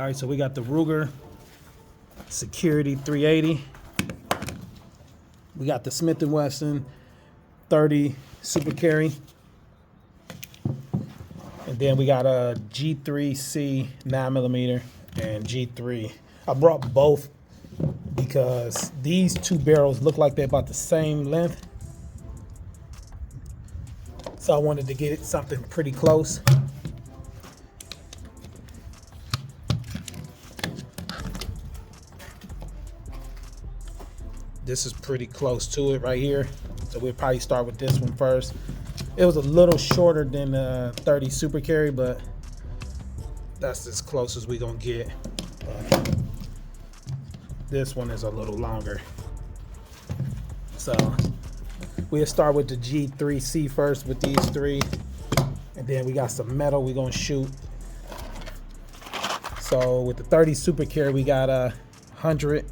All right, so we got the Ruger Security 380. We got the Smith & Wesson 30 Super Carry. And then we got a G3C 9mm and G3. I brought both because these two barrels look like they're about the same length. So I wanted to get something pretty close. This is pretty close to it right here. So we'll probably start with this one first. It was a little shorter than the 30 Super Carry, but that's as close as we're gonna get. This one is a little longer. So we'll start with the G3C first with these three. And then we got some metal we're gonna shoot. So with the 30 Super Carry, we got a 100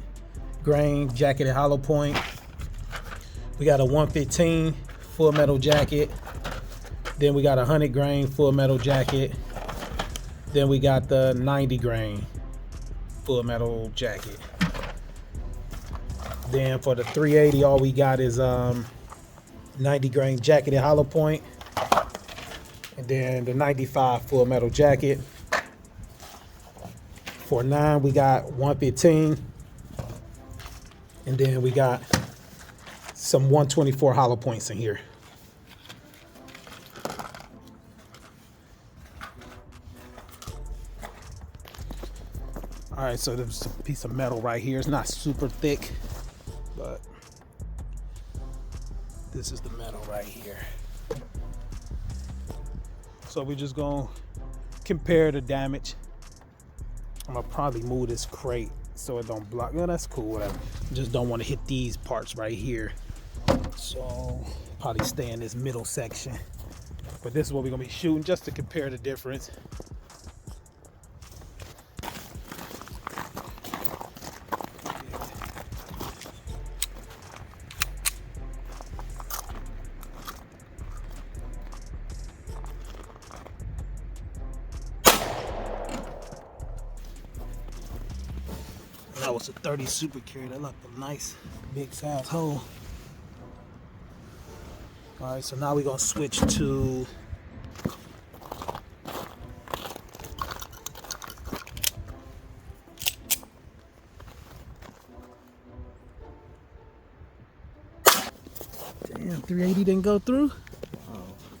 grain jacketed hollow point. We got a 115 full metal jacket. Then we got a 100 grain full metal jacket. Then we got the 90 grain full metal jacket. Then for the 380, all we got is 90 grain jacketed hollow point. And then the 95 full metal jacket. For 9, we got 115. And then we got some 124 hollow points in here. All right, so there's a piece of metal right here. It's not super thick, but this is the metal right here. So we're just gonna compare the damage. I'm gonna probably move this crate so it don't block. No, that's cool, whatever. Just don't want to hit these parts right here. So probably stay in this middle section. But this is what we're gonna be shooting just to compare the difference. That was a 30 Super Carry. That looked a nice big size hole. All right, so now we're gonna switch to damn, 380 didn't go through.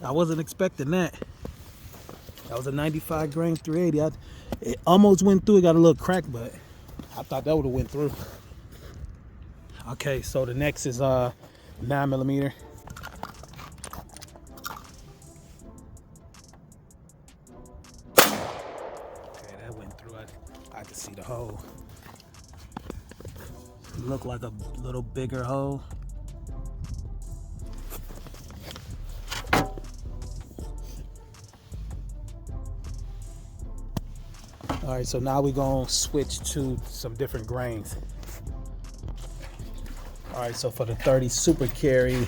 I wasn't expecting that. That was a 95 grain 380. It almost went through. It got a little crack, but I thought that would have went through. Okay, so the next is 9mm. Okay, that went through. I could see the hole. It looked like a little bigger hole. All right, so now we're gonna switch to some different grains. All right, so for the 30 Super Carry,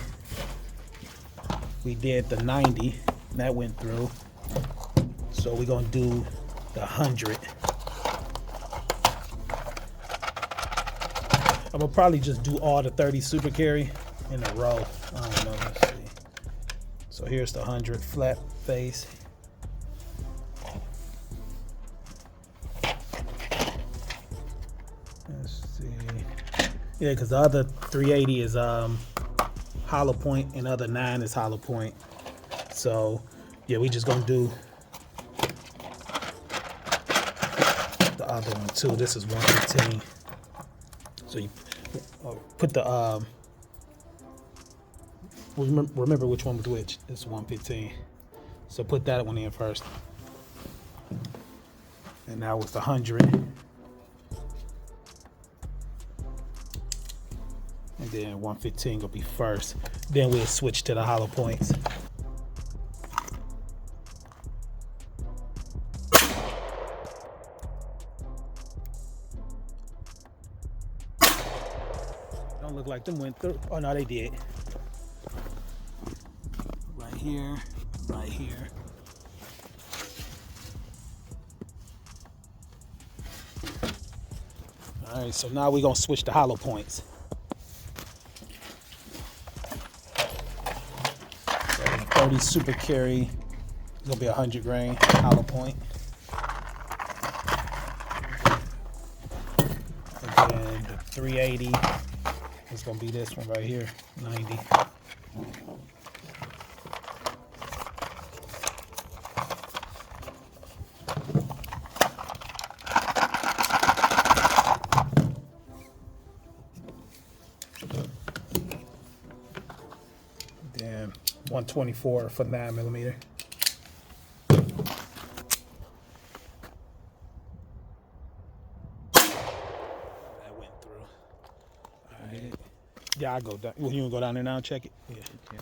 we did the 90, and that went through. So we're gonna do the 100. I'm gonna probably just do all the 30 Super Carry in a row. I don't know, let's see. So here's the 100 flat face. Let's see. Yeah, because the other 380 is hollow point and the other 9 is hollow point. So yeah, we just gonna do the other one too. This is 115. So you put the remember which one was which. This is 115. So put that one in first. And now with the 100. And then 115 will be first. Then we'll switch to the hollow points. Don't look like them went through. Oh no, they did. Right here, right here. All right, so now we're gonna switch to hollow points. So 30 super carry, it's gonna be 100 grain hollow point. And then the 380 is gonna be this one right here, 90. Then 124 for 9mm. That went through. All right. Yeah, I go down. Well, you want to go down there now and check it? Yeah. Okay.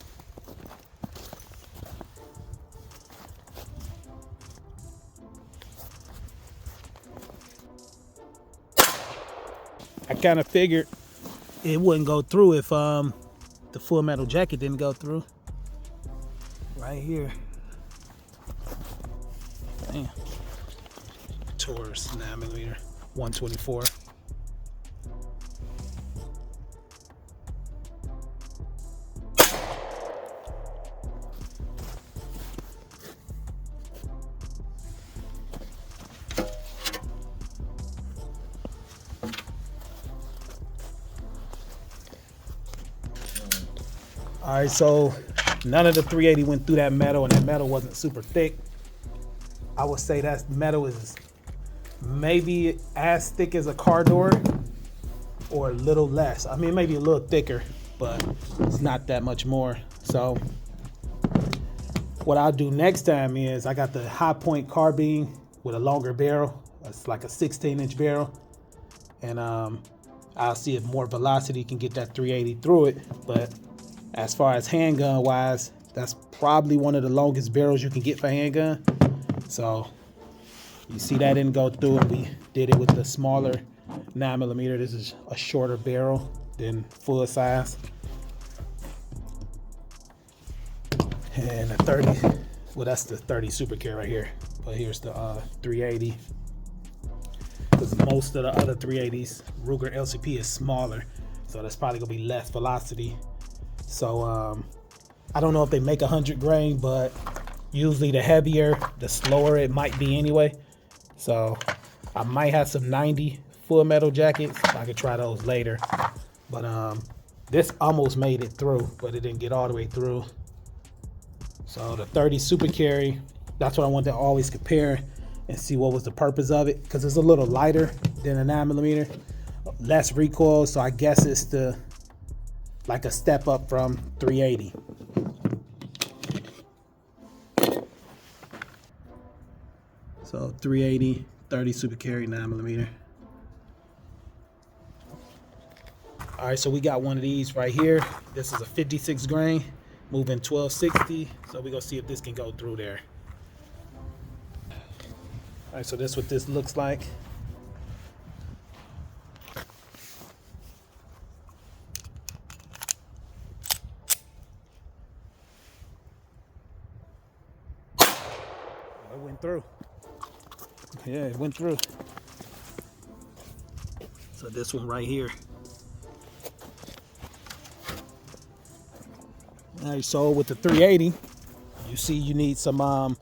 I kind of figured it wouldn't go through if the full metal jacket didn't go through. Right here. Damn. Taurus 9mm, 124. All right, so none of the 380 went through that metal, and that metal wasn't super thick. I would say that metal is maybe as thick as a car door or a little less. I mean, maybe a little thicker, but it's not that much more. So what I'll do next time is I got the High Point carbine with a longer barrel. It's like a 16-inch barrel. And I'll see if more velocity can get that 380 through it. But as far as handgun wise, that's probably one of the longest barrels you can get for handgun. So you see that didn't go through, and we did it with the smaller 9mm. This is a shorter barrel than full size. And the 30, well, that's the 30 super carry right here. But here's the 380. Because most of the other 380s, Ruger LCP is smaller, so that's probably gonna be less velocity. So I don't know if they make 100 grain, but usually the heavier, the slower it might be anyway. So I might have some 90 full metal jackets. I could try those later. But this almost made it through, but it didn't get all the way through. So the 30 super carry, that's what I wanted to always compare and see what was the purpose of it, because it's a little lighter than a 9mm, less recoil. So I guess it's the like a step up from 380. So 380, 30 super carry, 9mm. All right, so we got one of these right here. This is a 56 grain, moving 1260. So we're gonna see if this can go through there. All right, so that's what this looks like. It went through. Yeah, it went through. So this one right here. All right, so with the 380, you see you need some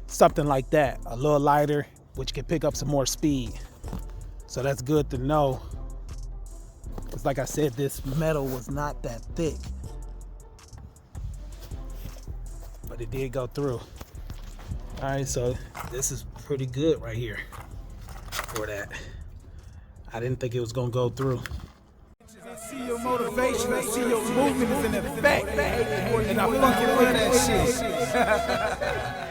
something like that, a little lighter, which can pick up some more speed. So that's good to know. Because like I said, this metal was not that thick, but it did go through. All right, so this is pretty good right here for that. I didn't think it was gonna go through. I see your motivation, I see your movement is in effect, and I fucking love that shit.